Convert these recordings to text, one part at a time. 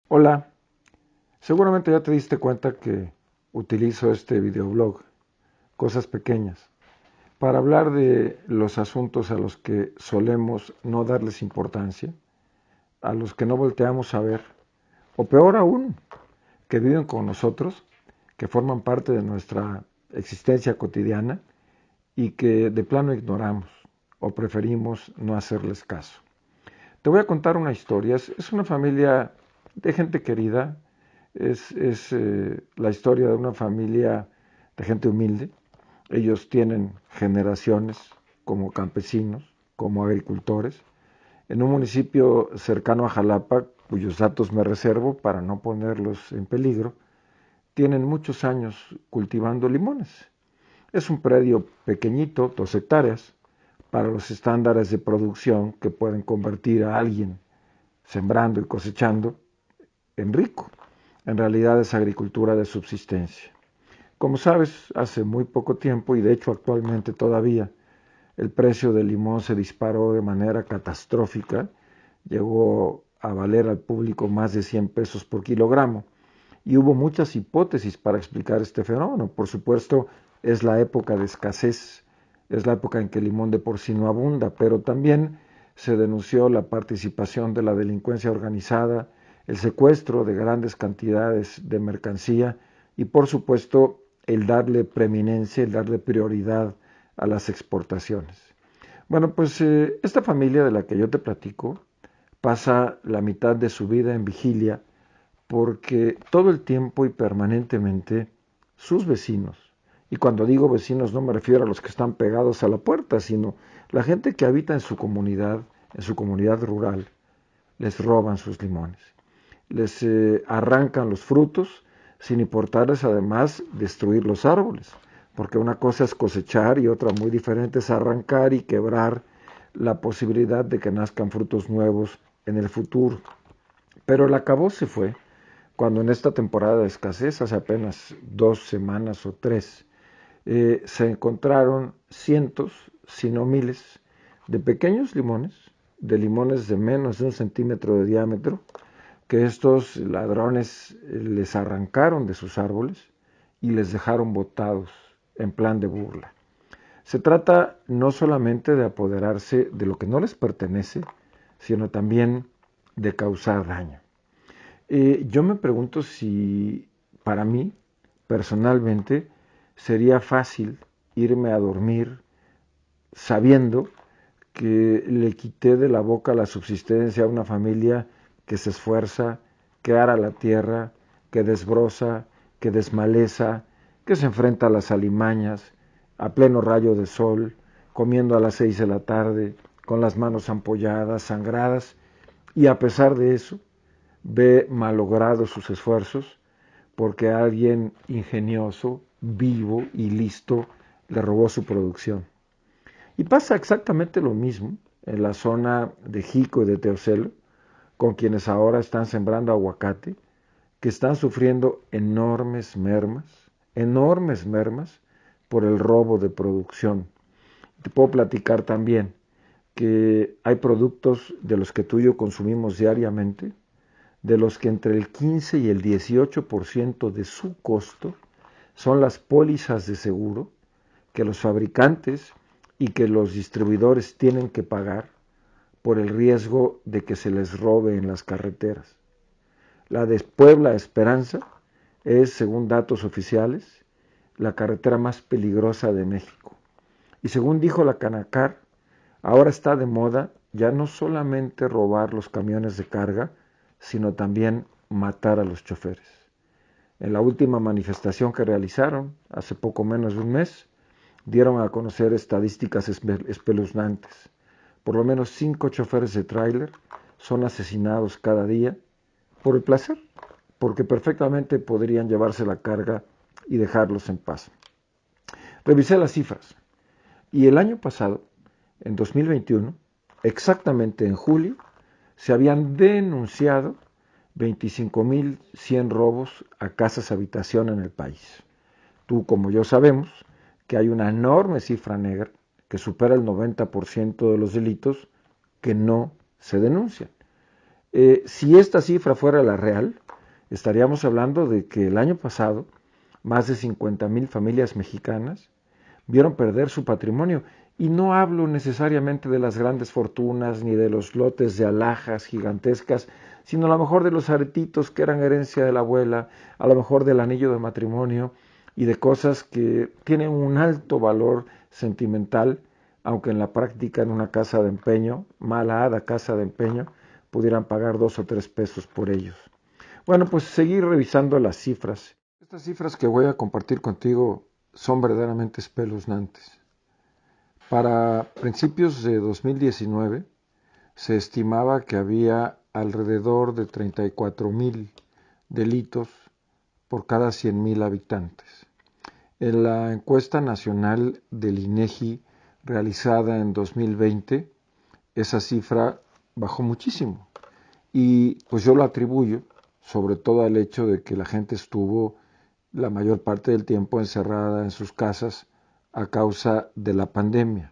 Hola, seguramente ya te diste cuenta que utilizo este videoblog, Cosas Pequeñas, para hablar de los asuntos a los que solemos no darles importancia, a los que no volteamos a ver, o peor aún, que viven con nosotros, que forman parte de nuestra existencia cotidiana y que de plano ignoramos o preferimos no hacerles caso. Te voy a contar una historia. Es una familia de gente querida. Es la historia de una familia de gente humilde. Ellos tienen generaciones como campesinos, como agricultores, en un municipio cercano a Jalapa, cuyos datos me reservo para no ponerlos en peligro. Tienen muchos años cultivando limones. Es un predio pequeñito, 2 hectáreas, para los estándares de producción que pueden convertir a alguien sembrando y cosechando en rico. En realidad es agricultura de subsistencia. Como sabes, hace muy poco tiempo, y de hecho actualmente todavía, el precio del limón se disparó de manera catastrófica, llegó a valer al público más de 100 pesos por kilogramo. Y hubo muchas hipótesis para explicar este fenómeno. Por supuesto, es la época de escasez, es la época en que el limón de por sí no abunda, pero también se denunció la participación de la delincuencia organizada, el secuestro de grandes cantidades de mercancía y, por supuesto, el darle preeminencia, el darle prioridad a las exportaciones. Bueno, pues esta familia de la que yo te platico pasa la mitad de su vida en vigilia porque todo el tiempo y permanentemente sus vecinos, y cuando digo vecinos no me refiero a los que están pegados a la puerta, sino la gente que habita en su comunidad rural, les roban sus limones, les arrancan los frutos sin importarles además destruir los árboles, porque una cosa es cosechar y otra muy diferente es arrancar y quebrar la posibilidad de que nazcan frutos nuevos en el futuro. Pero el acabose fue cuando en esta temporada de escasez, hace apenas 2 semanas o 3, se encontraron cientos, si no miles, de pequeños limones, de limones de menos de 1 centímetro de diámetro, que estos ladrones les arrancaron de sus árboles y les dejaron botados en plan de burla. Se trata no solamente de apoderarse de lo que no les pertenece, sino también de causar daño. Yo me pregunto si para mí, personalmente, sería fácil irme a dormir sabiendo que le quité de la boca la subsistencia a una familia que se esfuerza, que ara la tierra, que desbroza, que desmaleza, que se enfrenta a las alimañas, a pleno rayo de sol, comiendo a las 6 de la tarde, con las manos ampolladas, sangradas, y a pesar de eso, ve malogrados sus esfuerzos porque alguien ingenioso, vivo y listo le robó su producción. Y pasa exactamente lo mismo en la zona de Jico y de Teocelo, con quienes ahora están sembrando aguacate, que están sufriendo enormes mermas por el robo de producción. Te puedo platicar también que hay productos de los que tú y yo consumimos diariamente, de los que entre el 15 y el 18% de su costo son las pólizas de seguro que los fabricantes y que los distribuidores tienen que pagar por el riesgo de que se les robe en las carreteras. La de Puebla a Esperanza es, según datos oficiales, la carretera más peligrosa de México. Y según dijo la Canacar, ahora está de moda ya no solamente robar los camiones de carga, sino también matar a los choferes. En la última manifestación que realizaron, hace poco menos de un mes, dieron a conocer estadísticas espeluznantes. Por lo menos 5 choferes de tráiler son asesinados cada día por el placer, porque perfectamente podrían llevarse la carga y dejarlos en paz. Revisé las cifras y el año pasado, en 2021, exactamente en julio, se habían denunciado 25.100 robos a casas habitación en el país. Tú como yo sabemos que hay una enorme cifra negra que supera el 90% de los delitos que no se denuncian. Si esta cifra fuera la real, estaríamos hablando de que el año pasado más de 50,000 familias mexicanas vieron perder su patrimonio. Y no hablo necesariamente de las grandes fortunas ni de los lotes de alhajas gigantescas, sino a lo mejor de los aretitos que eran herencia de la abuela, a lo mejor del anillo de matrimonio y de cosas que tienen un alto valor sentimental, aunque en la práctica en una casa de empeño, malhada casa de empeño, pudieran pagar 2 o 3 pesos por ellos. Bueno, pues seguir revisando las cifras. Estas cifras que voy a compartir contigo son verdaderamente espeluznantes. Para principios de 2019 se estimaba que había alrededor de 34,000 delitos por cada 100,000 habitantes. En la encuesta nacional del INEGI realizada en 2020, esa cifra bajó muchísimo. Y pues yo lo atribuyo sobre todo al hecho de que la gente estuvo la mayor parte del tiempo encerrada en sus casas a causa de la pandemia.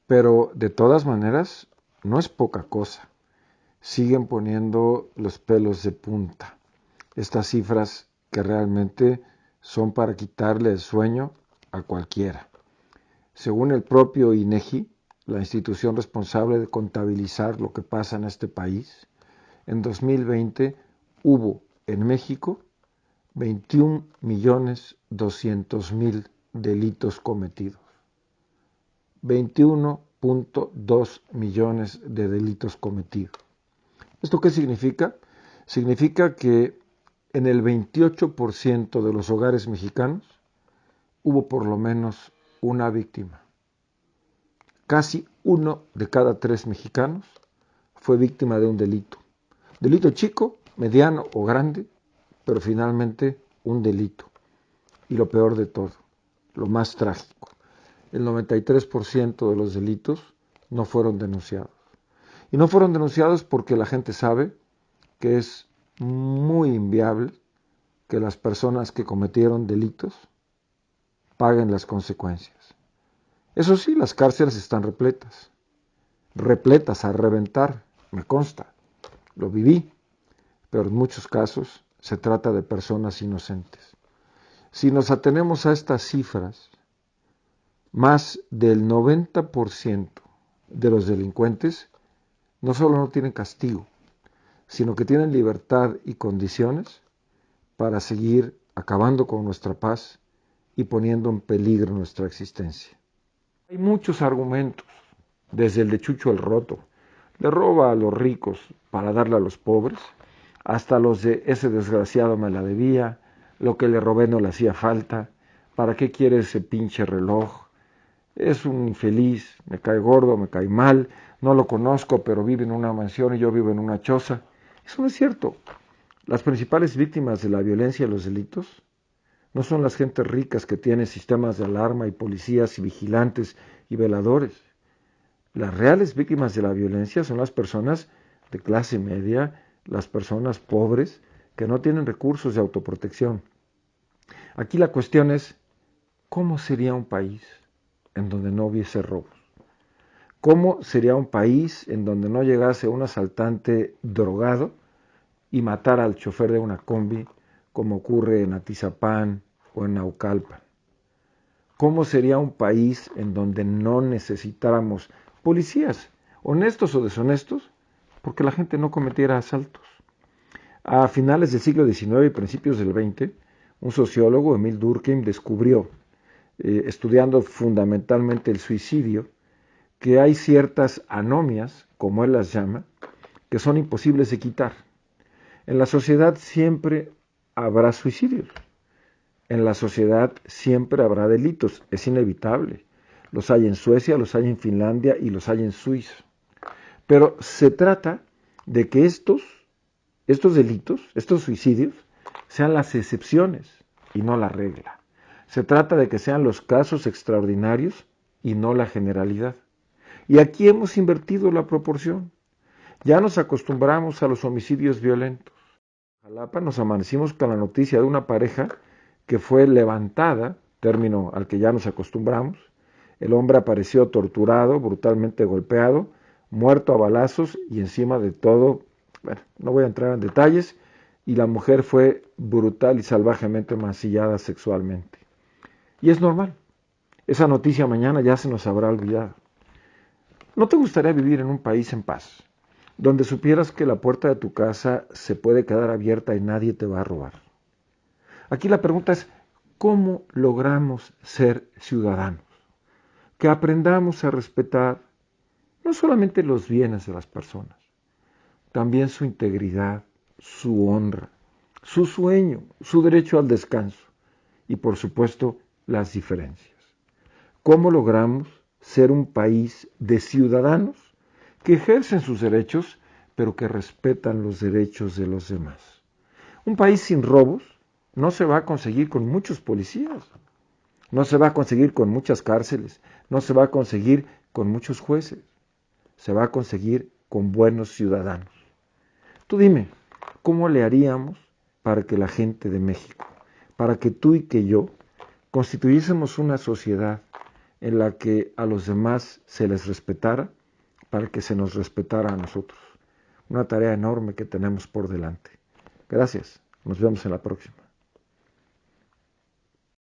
Pero de todas maneras, no es poca cosa. Siguen poniendo los pelos de punta. Estas cifras que realmente son para quitarle el sueño a cualquiera. Según el propio INEGI, la institución responsable de contabilizar lo que pasa en este país, en 2020 hubo en México 21,200,000 delitos cometidos. 21,2 millones de delitos cometidos. ¿Esto qué significa? Significa que en el 28% de los hogares mexicanos hubo por lo menos una víctima. Casi 1 de cada 3 mexicanos fue víctima de un delito. Delito chico, mediano o grande, pero finalmente un delito. Y lo peor de todo, lo más trágico, el 93% de los delitos no fueron denunciados. Y no fueron denunciados porque la gente sabe que es muy inviable que las personas que cometieron delitos paguen las consecuencias. Eso sí, las cárceles están repletas a reventar, me consta, lo viví, pero en muchos casos se trata de personas inocentes. Si nos atenemos a estas cifras, más del 90% de los delincuentes no solo no tienen castigo, sino que tienen libertad y condiciones para seguir acabando con nuestra paz y poniendo en peligro nuestra existencia. Hay muchos argumentos, desde el de Chucho el Roto, le roba a los ricos para darle a los pobres, hasta los de ese desgraciado me la debía, lo que le robé no le hacía falta, ¿para qué quiere ese pinche reloj? Es un infeliz, me cae gordo, me cae mal, no lo conozco, pero vive en una mansión y yo vivo en una choza. Eso no es cierto. Las principales víctimas de la violencia y los delitos no son las gentes ricas que tienen sistemas de alarma y policías y vigilantes y veladores. Las reales víctimas de la violencia son las personas de clase media, las personas pobres que no tienen recursos de autoprotección. Aquí la cuestión es, ¿cómo sería un país en donde no hubiese robos? ¿Cómo sería un país en donde no llegase un asaltante drogado y matara al chofer de una combi, como ocurre en Atizapán o en Naucalpan? ¿Cómo sería un país en donde no necesitáramos policías, honestos o deshonestos, porque la gente no cometiera asaltos? A finales del siglo XIX y principios del XX, un sociólogo, Emil Durkheim, descubrió, estudiando fundamentalmente el suicidio, que hay ciertas anomias, como él las llama, que son imposibles de quitar. En la sociedad siempre habrá suicidios. En la sociedad siempre habrá delitos, es inevitable. Los hay en Suecia, los hay en Finlandia y los hay en Suiza. Pero se trata de que estos delitos, estos suicidios, sean las excepciones y no la regla. Se trata de que sean los casos extraordinarios y no la generalidad. Y aquí hemos invertido la proporción. Ya nos acostumbramos a los homicidios violentos. En Jalapa nos amanecimos con la noticia de una pareja que fue levantada, término al que ya nos acostumbramos. El hombre apareció torturado, brutalmente golpeado, muerto a balazos y encima de todo Bueno, no voy a entrar en detalles, y la mujer fue brutal y salvajemente mancillada sexualmente. Y es normal. Esa noticia mañana ya se nos habrá olvidado. ¿No te gustaría vivir en un país en paz, donde supieras que la puerta de tu casa se puede quedar abierta y nadie te va a robar? Aquí la pregunta es, ¿cómo logramos ser ciudadanos? Que aprendamos a respetar no solamente los bienes de las personas, también su integridad, su honra, su sueño, su derecho al descanso y, por supuesto, las diferencias. ¿Cómo logramos ser un país de ciudadanos que ejercen sus derechos, pero que respetan los derechos de los demás? Un país sin robos no se va a conseguir con muchos policías, no se va a conseguir con muchas cárceles, no se va a conseguir con muchos jueces, se va a conseguir con buenos ciudadanos. Tú dime, ¿cómo le haríamos para que la gente de México, para que tú y que yo, constituyésemos una sociedad en la que a los demás se les respetara, para que se nos respetara a nosotros? Una tarea enorme que tenemos por delante. Gracias, nos vemos en la próxima.